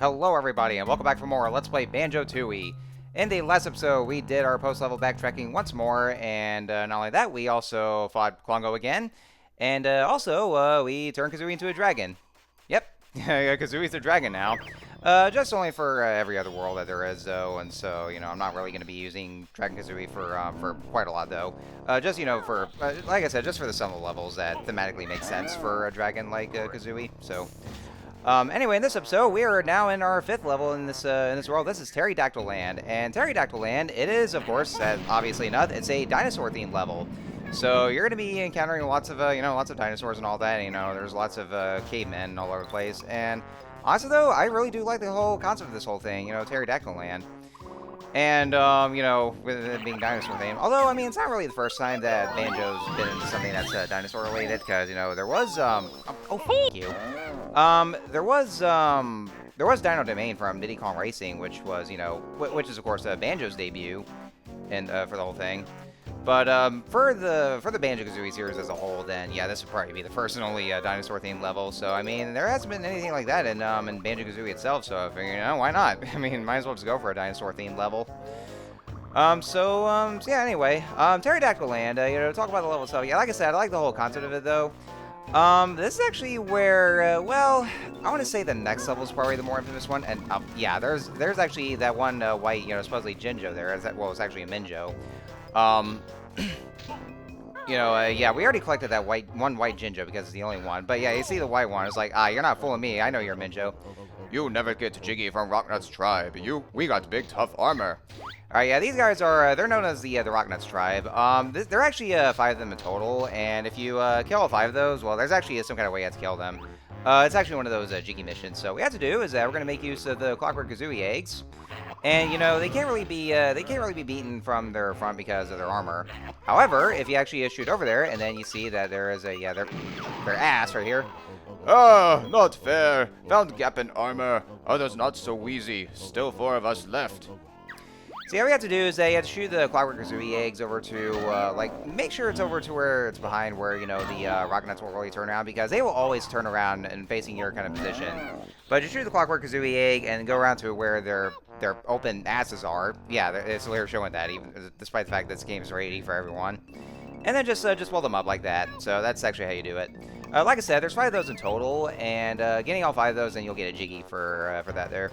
Hello everybody and welcome back for more Let's Play Banjo-Tooie. In the last episode, we did our post-level backtracking once more, and not only that, we also fought Klongo again, and also we turned Kazooie into a dragon. Yep, Kazooie's a dragon now. Just only for every other world that there is, though, and so, I'm not really going to be using Dragon Kazooie for quite a lot, though. Just, for, like I said, just for the some of the levels that thematically make sense for a dragon like Kazooie, so... Anyway, in this episode, we are now in our 5th level in this world. This is Terrydactyland, and Terrydactyland, it is, of course, obviously enough, it's a dinosaur-themed level. So you're going to be encountering lots of, lots of dinosaurs and all that. There's lots of cavemen all over the place. And honestly, though, I really do like the whole concept of this whole thing. Terrydactyland. And, with it being dinosaur themed. Although, I mean, it's not really the first time that Banjo's been into something that's dinosaur related, because, there was, oh, thank you. There was Dino Domain from Diddy Kong Racing, which was, which is, of course, Banjo's debut, and, for the whole thing. But, for the Banjo-Kazooie series as a whole, then, yeah, this would probably be the first and only dinosaur-themed level. So, I mean, there hasn't been anything like that in Banjo-Kazooie itself, so I figured, why not? I mean, might as well just go for a dinosaur-themed level. So, yeah, anyway, Terrydactyland, talk about the level itself. Yeah, like I said, I like the whole concept of it, though. This is actually where, well, I want to say the next level is probably the more infamous one, and, yeah, there's actually that one, white, supposedly Jinjo there. Well, it's actually a Minjo. Yeah, we already collected that one white Jinjo because it's the only one. But yeah, you see the white one, it's like, you're not fooling me. I know you're a Minjo. You never get Jiggy from Rocknut's tribe. We got big, tough armor. Alright, yeah, these guys are, they're known as the Rocknuts tribe. There are actually 5 of them in total, and if you kill all 5 of those, well, there's actually some kind of way you have to kill them. It's actually one of those Jiggy missions. So what we have to do is we're going to make use of the Clockwork Kazooie eggs. And, they can't really be beaten from their front because of their armor. However, if you actually shoot over there, and then you see that there is their ass right here. Ah, not fair. Found gap in armor. Others not so easy. Still 4 of us left. So yeah, what we have to do is you have to shoot the Clockwork Kazooie eggs over to, make sure it's over to where it's behind where, the Rocknuts won't really turn around, because they will always turn around and facing your kind of position. But you shoot the Clockwork Kazooie egg and go around to where their open asses are. Yeah, it's literally showing that, even despite the fact that this game is rated for everyone. And then just blow them up like that. So that's actually how you do it. Like I said, there's 5 of those in total, and getting all 5 of those, then you'll get a Jiggy for that there.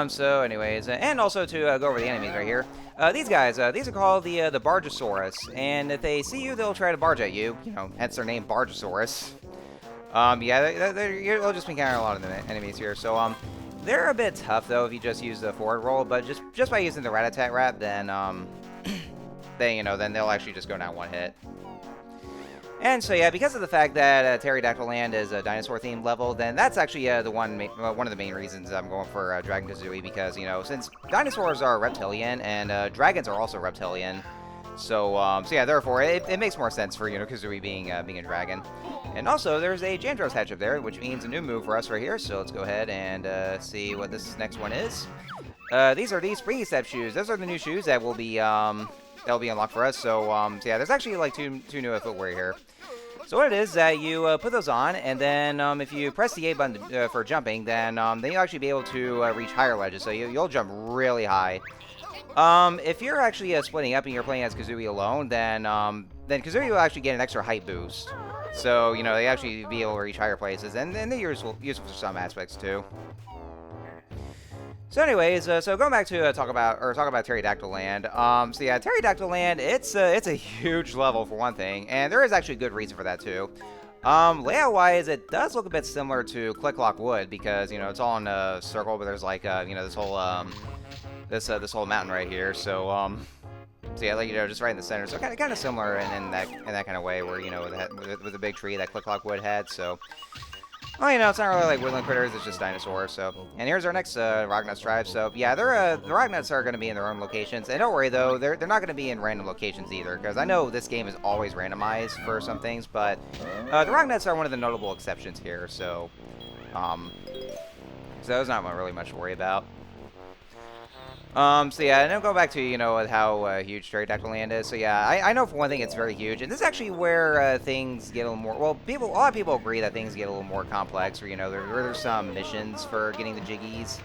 So anyways, and also to go over the enemies right here. These guys, these are called the Bargosaurus, and if they see you, they'll try to barge at you, hence their name, Bargosaurus. Yeah, they'll just be encountering a lot of the enemies here, so, they're a bit tough, though, if you just use the forward roll, but just by using the Rat-a-tat Rat, then, then they'll actually just go down one hit. And so, yeah, because of the fact that Terrydactyland is a dinosaur-themed level, then that's actually one of the main reasons I'm going for Dragon Kazooie, because, since dinosaurs are reptilian, and dragons are also reptilian, so yeah, therefore, it makes more sense for, Kazooie being a dragon. And also, there's a Jandros hatch up there, which means a new move for us right here, so let's go ahead and see what this next one is. These are these Springy Step shoes. Those are the new shoes that will be, that'll be unlocked for us, so yeah, there's actually, like, two new footwear here. So what it is that you put those on, and then if you press the A button for jumping, then you'll actually be able to reach higher ledges, so you'll jump really high. If you're actually splitting up and you're playing as Kazooie alone, then Kazooie will actually get an extra height boost. So, they actually be able to reach higher places, and they're useful for some aspects, too. So anyways, so going back to talk about Terrydactyland. So yeah, Terrydactyland, it's a huge level for one thing, and there is actually a good reason for that too. Layout-wise, it does look a bit similar to Click-Clock Wood, because it's all in a circle, but there's like this whole this whole mountain right here. So so yeah, like just right in the center. So kind of similar in that kind of way, where with the big tree that Click-Clock Wood had. So. Well, it's not really like woodland critters, it's just dinosaurs, so... And here's our next Rocknuts tribe, so yeah, the Rocknuts are going to be in their own locations, and don't worry though, they're not going to be in random locations either, because I know this game is always randomized for some things, but the Rocknuts are one of the notable exceptions here, so... So there's not really much to worry about. So yeah, and I'll go back to, you know, how huge Terrydactyland is. So yeah, I know for one thing it's very huge, and this is actually where things get a little more. Well, a lot of people agree that things get a little more complex. Or you know, there's some missions for getting the Jiggies,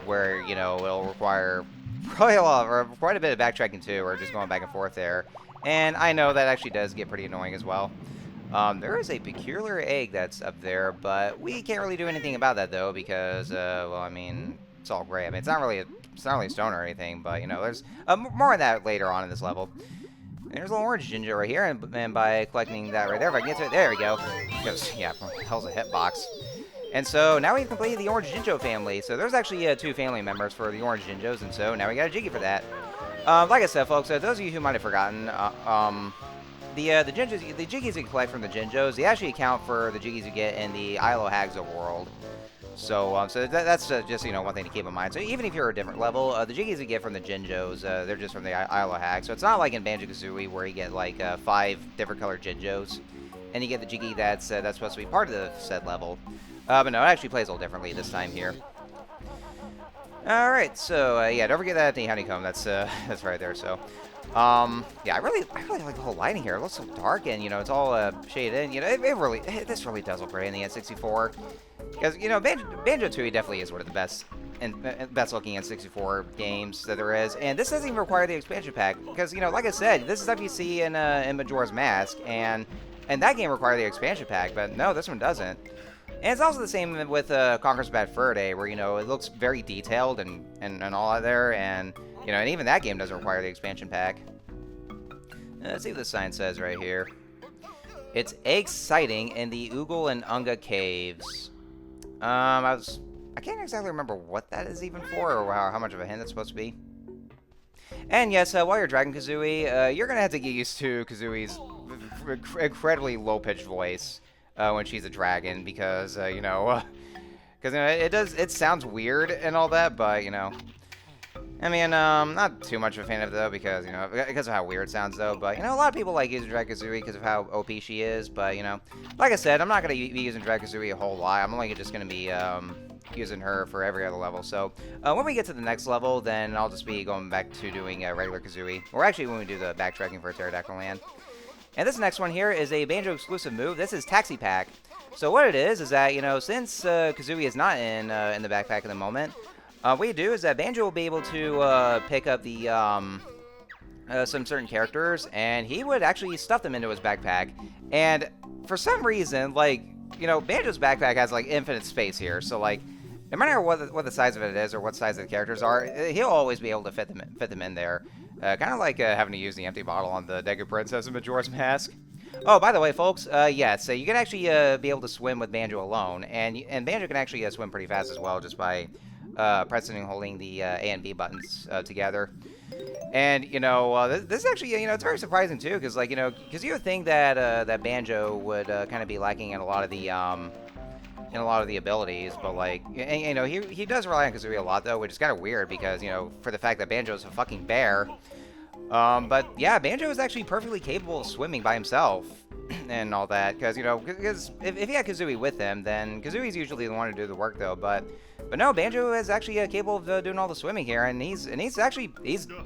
where you know it'll require probably or quite a bit of backtracking too, or just going back and forth there. And I know that actually does get pretty annoying as well. There is a peculiar egg that's up there, but we can't really do anything about that though because, well, I mean, it's all gray. I mean, it's not really a stone or anything, but you know, there's more on that later on in this level. And there's a little orange ginger right here, and by collecting that right there, if I can get to it, there we go. Because yeah, what the hell's a hitbox? And so now we've completed the Orange Jinjo family. So there's actually 2 family members for the Orange Jinjos, and so now we got a Jiggy for that. Like I said, folks, those of you who might have forgotten, the Jiggies you collect from the Jinjos, they actually account for the Jiggies you get in the Isle of Hags overworld. So, that's just, you know, one thing to keep in mind. So even if you're a different level, the Jiggies you get from the Jinjos, they're just from the Isle of Hags. So it's not like in Banjo-Kazooie where you get like 5 different colored Jinjos, and you get the Jiggy that's supposed to be part of the said level. But no, it actually plays a little differently this time here. Alright, so, yeah, don't forget that the honeycomb, that's right there, so. Yeah, I really like the whole lighting here. It looks so dark, and, you know, it's all, shaded in. You know, this really does look great in the N64. Because, you know, Banjo-Tooie definitely is one of the best looking N64 games that there is. And this doesn't even require the expansion pack. Because, you know, like I said, this is stuff you see in Majora's Mask, and that game required the expansion pack, but no, this one doesn't. And it's also the same with Conker's Bad Fur Day, where, you know, it looks very detailed and all out there, and, you know, and even that game doesn't require the expansion pack. Let's see what the sign says right here. It's egg sighting in the Oogle and Unga caves. I can't exactly remember what that is even for, or how much of a hint it's supposed to be. And yes, while you're Dragon Kazooie, you're gonna have to get used to Kazooie's incredibly low-pitched voice. When she's a dragon, because you know, because you know, it sounds weird and all that, but you know, I mean, not too much of a fan of it though, because you know, because of how weird it sounds though. But you know, a lot of people like using Dragon Kazooie because of how OP she is. But you know, like I said, I'm not gonna be using Dragon Kazooie a whole lot. I'm only just gonna be using her for every other level. So when we get to the next level, then I'll just be going back to doing regular Kazooie, or actually when we do the backtracking for Terrydactyland. And this next one here is a Banjo exclusive move. This is Taxi Pack. So what it is that, you know, since Kazooie is not in the backpack at the moment, what you do is that Banjo will be able to pick up the some certain characters, and he would actually stuff them into his backpack. And for some reason, like, you know, Banjo's backpack has like infinite space here. So like, no matter what the size of it is or what size of the characters are, he'll always be able to fit them in there. Kind of like having to use the empty bottle on the Deku Princess in Majora's Mask. Oh, by the way, folks, yes, so you can actually be able to swim with Banjo alone, and Banjo can actually swim pretty fast as well just by pressing and holding the A and B buttons together. And, you know, this is actually, you know, it's very surprising, too, because, like, you know, because you would think that that Banjo would kind of be lacking in a lot of the abilities, but like, you know, he does rely on Kazooie a lot though, which is kind of weird because, you know, for the fact that Banjo's a fucking bear. But yeah, Banjo is actually perfectly capable of swimming by himself and all that, because, you know, because if he had Kazooie with him, then Kazooie's usually the one to do the work though, but no, Banjo is actually capable of doing all the swimming here, and he's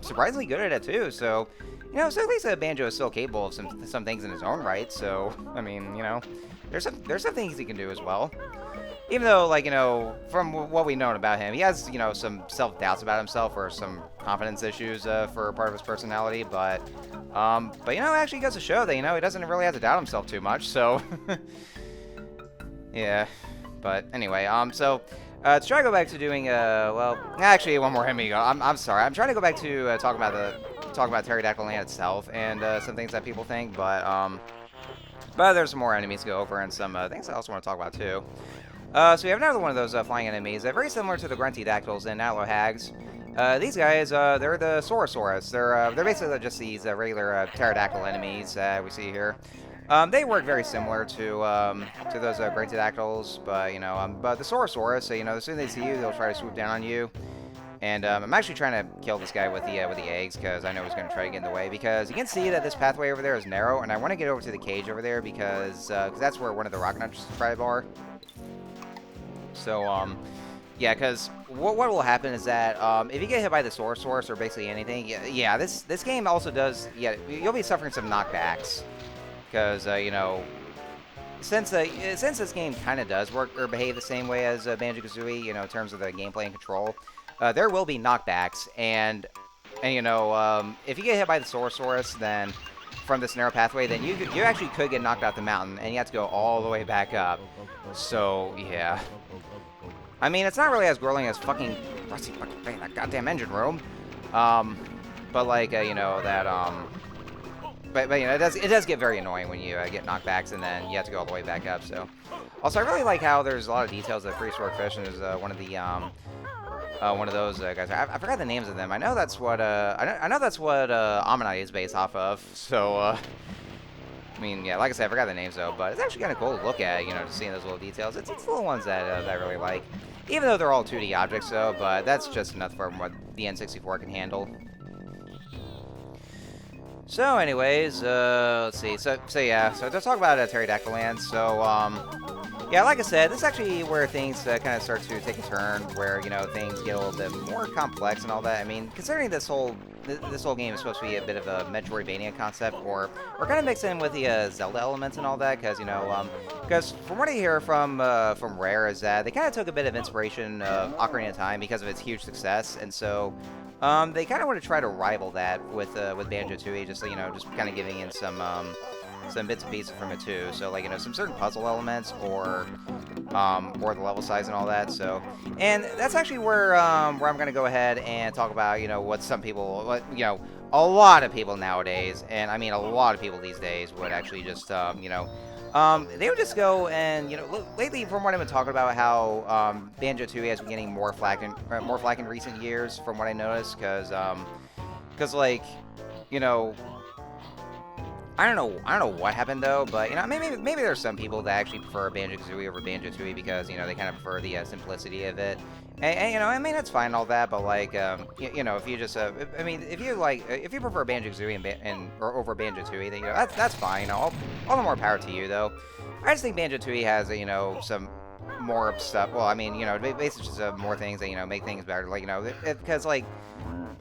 surprisingly good at it too. So, you know, so at least Banjo is still capable of some things in his own right. So, I mean, you know, there's some things he can do as well. Even though, like, you know, from what we know about him, he has, you know, some self-doubts about himself or some confidence issues for part of his personality, but you know, it actually goes to show that, you know, he doesn't really have to doubt himself too much, so, yeah, but anyway, so, to try to go back to doing, well, actually, one more hint me go. I'm sorry, I'm trying to go back to talk about Terrydactyland itself and some things that people think, but there's some more enemies to go over and some things I also want to talk about too. So we have another one of those flying enemies, very similar to the Grunty Dactyls in Isle of Hags. These guys, they're the Saurosaurus. They're basically just these regular pterodactyl enemies we see here. They work very similar to those Grunty Dactyls, but you know, but the Saurosaurus, so, you know, as soon as they see you, they'll try to swoop down on you. And I'm actually trying to kill this guy with the eggs, because I know he's going to try to get in the way. Because you can see that this pathway over there is narrow, and I want to get over to the cage over there because that's where one of the rocket launchers probably are. So, Yeah, because what will happen is that if you get hit by the source or basically anything, yeah, this game also does, yeah, you'll be suffering some knockbacks. Because, you know, since this game kind of does work or behave the same way as Banjo-Kazooie, you know, in terms of the gameplay and control, there will be knockbacks. And you know, if you get hit by the Sorceros, then from this narrow pathway, then you actually could get knocked out the mountain, and you have to go all the way back up. So, yeah. I mean, it's not really as grueling as fucking Rusty fucking thing, that goddamn engine room. But like, you know, that, but you know, it does get very annoying when you get knockbacks and then you have to go all the way back up. So, also, I really like how there's a lot of details that prehistoric fish, and there's one of the, one of those guys. I forgot the names of them. I know that's what, I know that's what, Ammonite is based off of. So, I mean, yeah, like I said, I forgot the names though, but it's actually kind of cool to look at, you know, just seeing those little details. It's the little ones that I really like. Even though they're all 2D objects though, but that's just enough for what the N64 can handle. So anyways, let's see, so yeah, so to talk about Terrydactyland, so, yeah, like I said, this is actually where things kind of start to take a turn, where, you know, things get a little bit more complex and all that. I mean, considering this whole game is supposed to be a bit of a Metroidvania concept, or we're kind of mixing in with the Zelda elements and all that, because, you know, because from what I hear from Rare is that they kind of took a bit of inspiration of Ocarina of Time because of its huge success, and so they kind of want to try to rival that with Banjo-Tooie, just, you know, just kind of giving in some bits and pieces from it too. So, like, you know, some certain puzzle elements or the level size and all that. So, and that's actually where I'm gonna go ahead and talk about, you know, what some people, you know, a lot of people nowadays, and I mean a lot of people these days would actually just, you know, they would just go and, you know, lately from what I've been talking about, how Banjo-Tooie has been getting more flack in recent years, from what I noticed, because like, you know, I don't know what happened though, but, you know, maybe there's some people that actually prefer Banjo-Kazooie over Banjo-Tooie because, you know, they kind of prefer the simplicity of it, and you know, I mean, it's fine and all that, but like, you know, if you just, I mean, if you prefer Banjo-Kazooie and or over Banjo-Tooie, then, you know, that's fine. You know, all the more power to you though. I just think Banjo-Tooie has, you know, some more stuff. Well, I mean, you know, basically just more things that, you know, make things better. Like, you know, because like.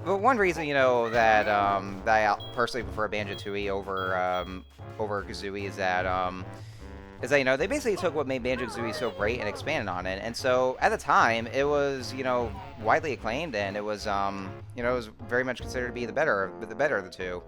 But one reason, you know, that that I personally prefer Banjo-Tooie over Kazooie is that you know, they basically took what made Banjo-Kazooie so great and expanded on it. And so at the time, it was, you know, widely acclaimed, and it was you know, it was very much considered to be the better of the two.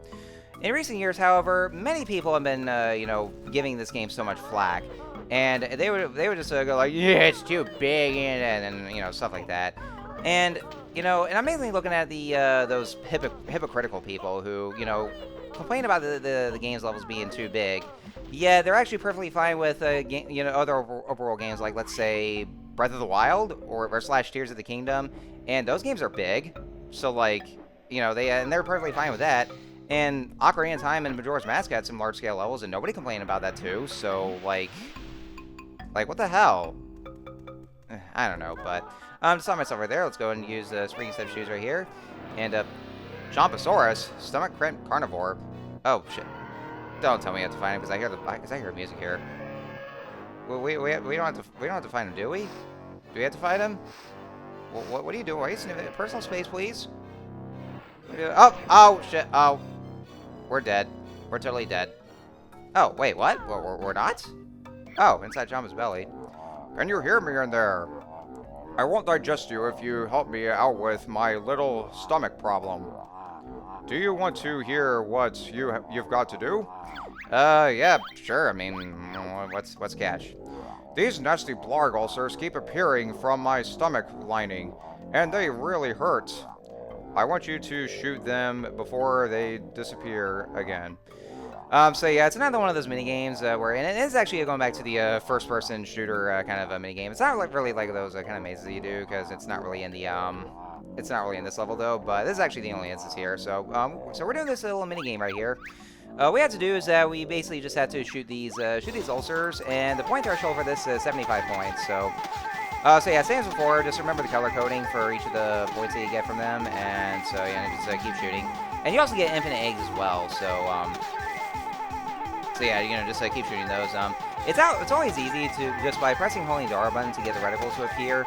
In recent years, however, many people have been you know, giving this game so much flack, and they would just go like, yeah, it's too big and you know, stuff like that. And you know, and I'm mainly looking at the those hypocritical people who, you know, complain about the game's levels being too big. Yeah, they're actually perfectly fine with you know, other overworld games, like, let's say, Breath of the Wild or / Tears of the Kingdom, and those games are big. So, like, you know, they're perfectly fine with that. And Ocarina of Time and Majora's Mask had some large scale levels, and nobody complained about that too. So, like what the hell? I don't know, but. Just on myself right there. Let's go ahead and use the spring step shoes right here. And, Chomposaurus, stomach carnivore. Oh, shit. Don't tell me I have to find him, because I hear music here. Well, we don't have to find him, do we? Do we have to find him? What are you doing? Why are you sniffing? Personal space, please. Oh, shit. Oh. We're dead. We're totally dead. Oh, wait, what? We're not? Oh, inside Jumba's belly. Can you hear me in there? I won't digest you if you help me out with my little stomach problem. Do you want to hear what you've got to do? Yeah, sure. I mean, what's catch? These nasty blarg ulcers keep appearing from my stomach lining, and they really hurt. I want you to shoot them before they disappear again. So yeah, it's another one of those mini games where, and it is actually going back to the first-person shooter kind of a mini game. It's not like really like those kind of mazes that you do, because it's not really in the it's not really in this level though. But this is actually the only instance here. So so we're doing this little mini game right here. What we have to do is that we basically just have to shoot these ulcers, and the point threshold for this is 75 points. So so yeah, same as before. Just remember the color coding for each of the points that you get from them, and so yeah, just keep shooting. And you also get infinite eggs as well. So yeah, you know, just keep shooting those. It's always easy to just by pressing holding the R button to get the reticles to appear.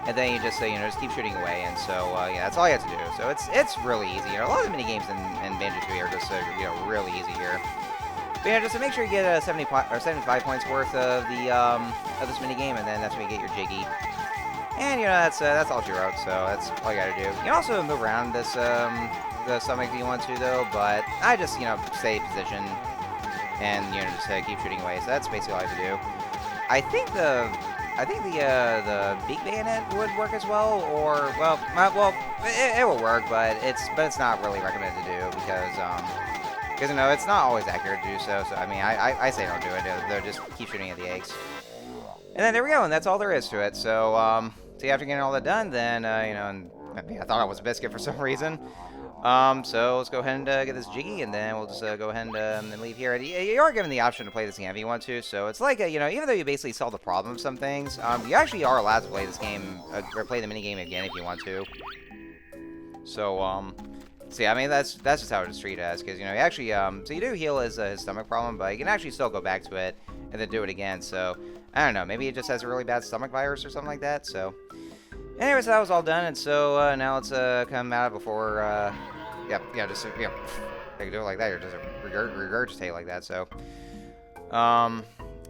and then you just just keep shooting away. And so yeah, that's all you have to do. So it's really easy. A lot of the mini games in Banjo-Tooie are just really easy here. But yeah, just to make sure you get 75 points worth of the of this mini game, and then that's when you get your Jiggy. And that's all she wrote. So that's all you gotta do. You can also move around this the stomach if you want to though, but I just stay position and just keep shooting away. So that's basically all I have to do. I think the beak bayonet would work as well, or well, it will work, but it's not really recommended to do because it's not always accurate to do so. So I mean, I say don't do it. They'll just keep shooting at the eggs. And then there we go, and that's all there is to it. So so after getting all that done, then and I thought it was a biscuit for some reason. So let's go ahead and get this Jiggy, and then we'll just go ahead and leave here. You are given the option to play this game if you want to, so it's like, even though you basically solve the problem of some things, you actually are allowed to play this game, or play the minigame again if you want to. So, see, I mean, that's just how it's treated as, because, you actually, so you do heal his stomach problem, but you can actually still go back to it and then do it again, so, I don't know, maybe it just has a really bad stomach virus or something like that, so. Anyways, that was all done, and so, now let's, come out before, just, I can do it like that, or just regurgitate like that, so.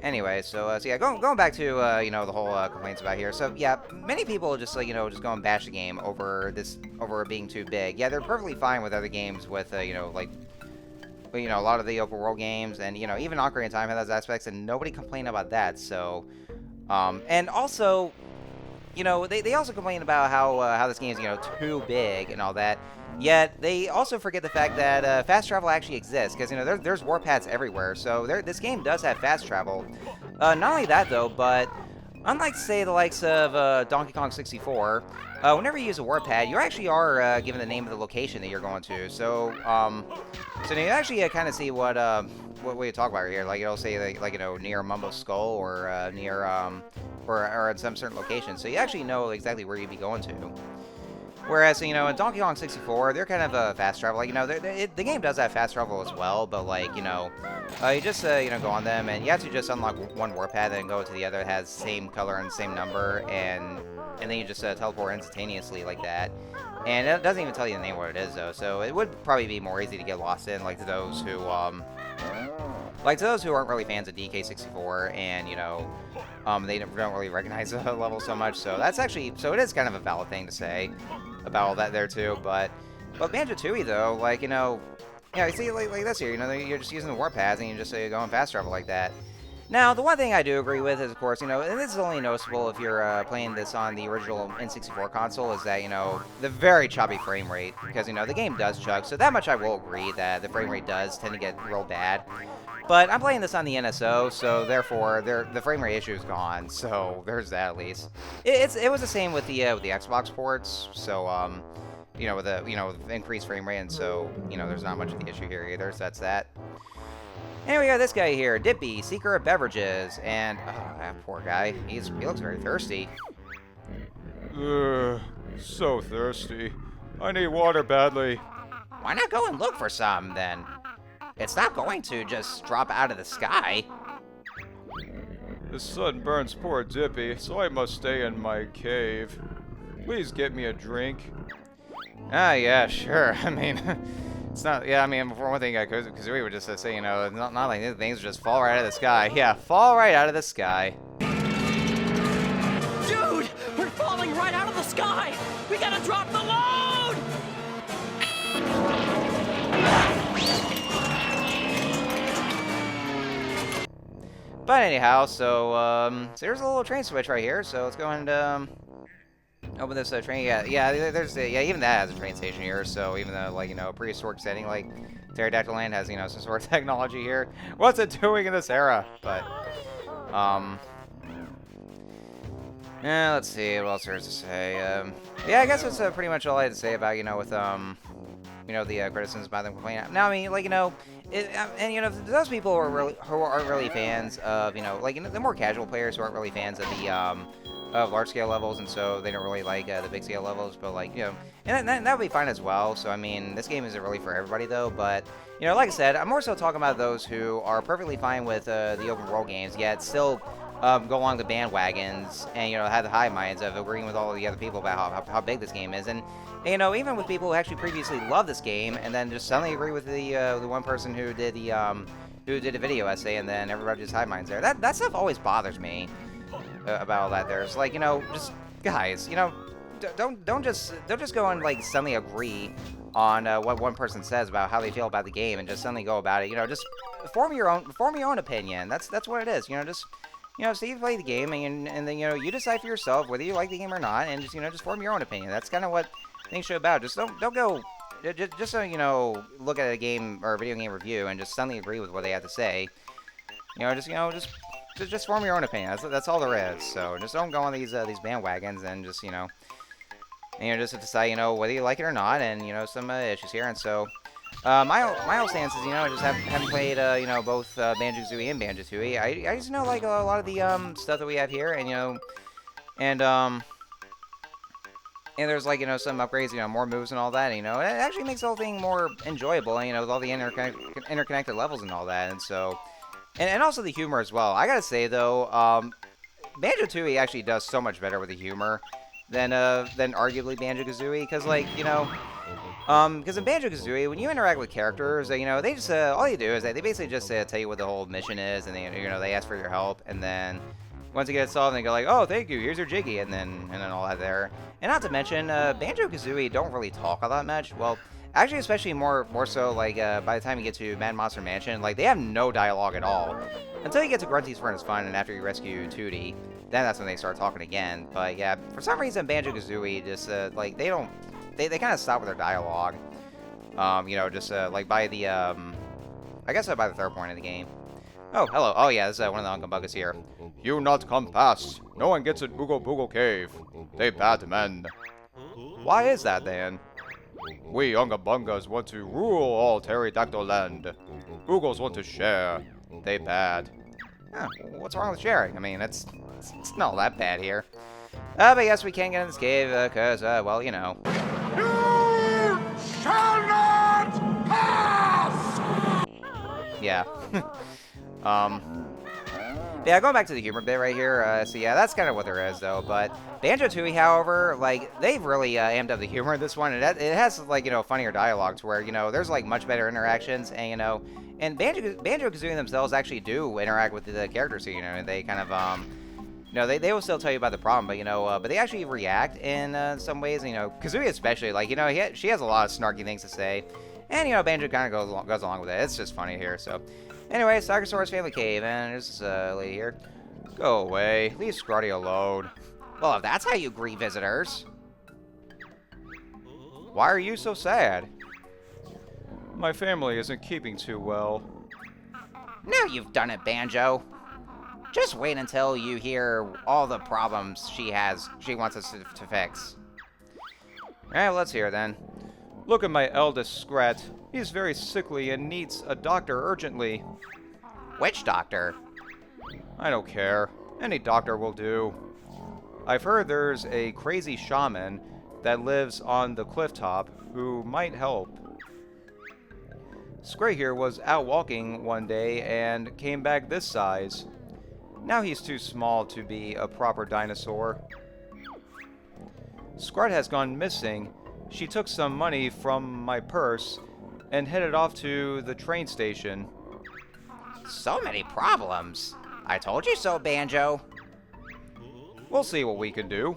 Anyway, so yeah, going back to, the whole, complaints about here. So, yeah, many people just, just go and bash the game over it being too big. Yeah, they're perfectly fine with other games with, a lot of the open world games, and, even Ocarina of Time has those aspects, and nobody complained about that, so, and also, they also complain about how this game is, too big and all that. Yet, they also forget the fact that fast travel actually exists, because, there's warp pads everywhere, so this game does have fast travel. Not only that, though, but unlike, say, the likes of Donkey Kong 64, whenever you use a warp pad, you actually are given the name of the location that you're going to. So, so you actually kind of see what we talk about here. Like, it'll say, near Mumbo's Skull, or near, or at some certain location. So you actually know exactly where you'd be going to. Whereas, in Donkey Kong 64, they're kind of fast travel. Like, the game does have fast travel as well, but, like, you just, go on them, and you have to just unlock one warp pad and go to the other that has same color and same number, and then you just teleport instantaneously like that. And it doesn't even tell you the name of what it is, though, so it would probably be more easy to get lost in, like, to those who aren't really fans of DK64, and, they don't really recognize the level so much, so that's actually, so it is kind of a valid thing to say about all that there too, but Banjo-Tooie though, like, yeah, you see, like this here, you're just using the warp pads and you just going fast travel like that. Now, the one thing I do agree with is, of course, and this is only noticeable if you're playing this on the original N64 console, is that, the very choppy frame rate, because, the game does chug, so that much I will agree that the frame rate does tend to get real bad. But I'm playing this on the NSO, so therefore the frame rate issue is gone. So there's that at least. It was the same with the Xbox ports. So with increased frame rate, and so there's not much of the issue here either. So that's that. Anyway, we got this guy here, Dippy, seeker of beverages, and that poor guy. He looks very thirsty. So thirsty. I need water badly. Why not go and look for some then? It's not going to just drop out of the sky. The sun burns poor Dippy, so I must stay in my cave. Please get me a drink. Yeah, sure. I mean, it's not, yeah, I mean, for one thing, because we would just say, not like these things just fall right out of the sky. Yeah, fall right out of the sky. Dude, we're falling right out of the sky! We gotta drop the load! But anyhow, so there's a little train switch right here, so let's go and open this train. Yeah, there's even that has a train station here. So even though, like, prehistoric setting like Terrydactyland has some sort of technology here, what's it doing in this era? But yeah, let's see what else there's to say. Yeah, I guess that's pretty much all I had to say about with the criticisms about them complaining. Now, I mean, like, and those people who aren't really fans of, the more casual players who aren't really fans of the of large scale levels, and so they don't really like the big scale levels, but and that would be fine as well. So I mean, this game isn't really for everybody though, but like I said, I'm more so talking about those who are perfectly fine with the open world games, yet still go along the bandwagons and, you know, have the high minds of agreeing with all the other people about how big this game is. And, you know, even with people who actually previously loved this game and then just suddenly agree with the one person who did the video essay, and then everybody just high minds there. That stuff always bothers me about all that. There's like, you know, just guys, you know, don't just go and like suddenly agree on what one person says about how they feel about the game and just suddenly go about it. You know, just form your own opinion. That's what it is. You know, just, you know, so you play the game and then, you know, you decide for yourself whether you like the game or not, and just, you know, just form your own opinion. That's kind of what things should be about. Just don't go just so, you know, look at a game or a video game review and just suddenly agree with what they have to say. You know, just form your own opinion. That's all there is. So just don't go on these bandwagons and just, you know, just decide, you know, whether you like it or not, and, you know, some issues here. And so my whole stance is, you know, I just haven't played, you know, both Banjo-Kazooie and Banjo-Tooie. I just know, like, a lot of the stuff that we have here, and, you know, and there's, like, you know, some upgrades, you know, more moves and all that, and, you know, it actually makes the whole thing more enjoyable, and, you know, with all the interconnected levels and all that. And so, and also the humor as well. I gotta say, though, Banjo-Tooie actually does so much better with the humor than arguably Banjo-Kazooie, because, like, you know, because in Banjo-Kazooie, when you interact with characters, you know, they just, all you do is they basically just tell you what the whole mission is, and they, you know, they ask for your help, and then once you get it solved, they go like, oh, thank you, here's your Jiggy, and then all that there. And not to mention, Banjo-Kazooie don't really talk all that much. Well, actually, especially more so, like, by the time you get to Mad Monster Mansion, like, they have no dialogue at all. Until you get to Grunty's Furnace Fun, and after you rescue Tootie, then that's when they start talking again. But yeah, for some reason, Banjo-Kazooie just, like, they kind of stop with their dialogue. You know, just, like, by the, I guess by the third point of the game. Oh, hello. Oh, yeah, this is one of the Unga Bungas here. You not come past. No one gets in Oogle Boogle Cave. They bad men. Why is that, then? We Unga Bungas want to rule all Terrydactyland. Oogles want to share. They bad. Huh, what's wrong with sharing? I mean, it's not that bad here. But yes, we can't get in this cave, because, well, you know. You shall not pass! Yeah. Yeah, going back to the humor bit right here, so yeah, that's kind of what there is, though. But Banjo-Tooie, however, like, they've really amped up the humor in this one. It has, like, you know, funnier dialogue to where, you know, there's, like, much better interactions, and, you know, and Banjo-Kazooie themselves actually do interact with the characters, so, you know, they kind of, you know, they will still tell you about the problem, but, you know, but they actually react in some ways, and, you know, Kazooie especially, like, you know, she has a lot of snarky things to say, and, you know, Banjo kind of goes along with it. It's just funny here, so. Anyway, Sargosaurus Family Cave, and there's this lady here. Go away. Leave Scrotty alone. Well, if that's how you greet visitors. Why are you so sad? My family isn't keeping too well. Now you've done it, Banjo. Just wait until you hear all the problems she wants us to fix. Alright, well, let's hear it then. Look at my eldest Scrat. He's very sickly and needs a doctor urgently. Which doctor? I don't care. Any doctor will do. I've heard there's a crazy shaman that lives on the cliff top who might help. Scray here was out walking one day and came back this size. Now he's too small to be a proper dinosaur. Scrat has gone missing. She took some money from my purse and headed off to the train station. So many problems. I told you so, Banjo. We'll see what we can do.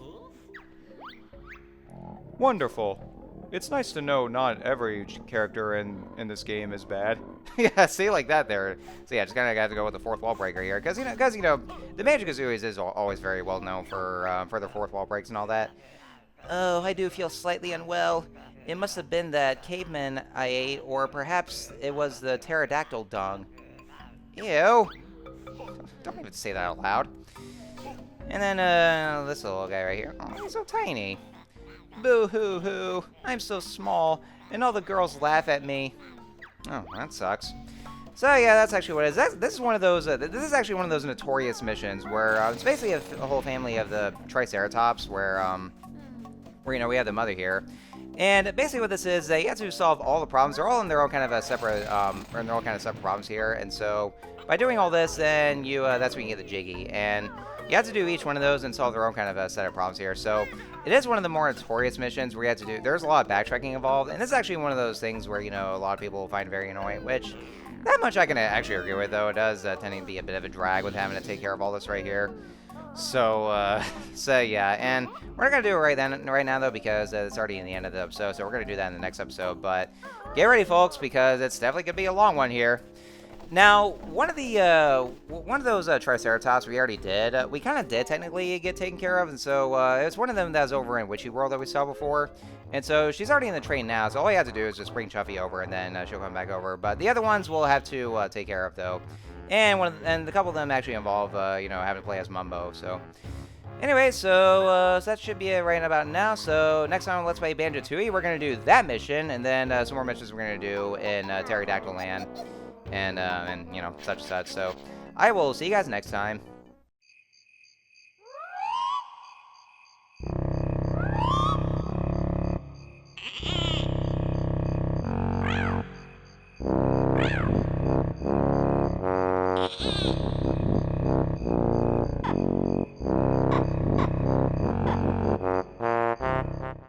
Wonderful. It's nice to know not every character in this game is bad. Yeah, see, like that there. So yeah, just kind of have to go with the fourth wall breaker here, because you know, the Banjo-Kazooies is always very well known for their fourth wall breaks and all that. Oh, I do feel slightly unwell. It must have been that caveman I ate, or perhaps it was the pterodactyl dung. Ew. Don't even say that out loud. And then, this little guy right here. Oh, he's so tiny. Boo-hoo-hoo. I'm so small, and all the girls laugh at me. Oh, that sucks. So, yeah, that's actually what it is. This is one of those, this is actually one of those notorious missions where, it's basically a whole family of the Triceratops where, you know, we have the mother here. And basically what this is, you have to solve all the problems. They're all in their own kind of a separate, or in their own kind of separate problems here. And so by doing all this, then you, that's when you get the Jiggy. And you have to do each one of those and solve their own kind of a set of problems here. So it is one of the more notorious missions where you have to do, there's a lot of backtracking involved. And this is actually one of those things where, you know, a lot of people find very annoying, which that much I can actually agree with, though. It does tend to be a bit of a drag with having to take care of all this right here. So, so yeah, and we're not going to do it right now, though, because it's already in the end of the episode, so we're going to do that in the next episode, but get ready, folks, because it's definitely going to be a long one here. Now, one of those Triceratops we already did, we kind of did technically get taken care of, and so, it was one of them that was over in Witchy World that we saw before, and so she's already in the train now, so all you have to do is just bring Chuffy over, and then she'll come back over, but the other ones we'll have to take care of, though. And a couple of them actually involve, you know, having to play as Mumbo, so. Anyway, so that should be it right about now. So next time on Let's Play Banjo-Tooie, we're going to do that mission, and then some more missions we're going to do in Terrydactyland, and, you know, such and such. So I will see you guys next time.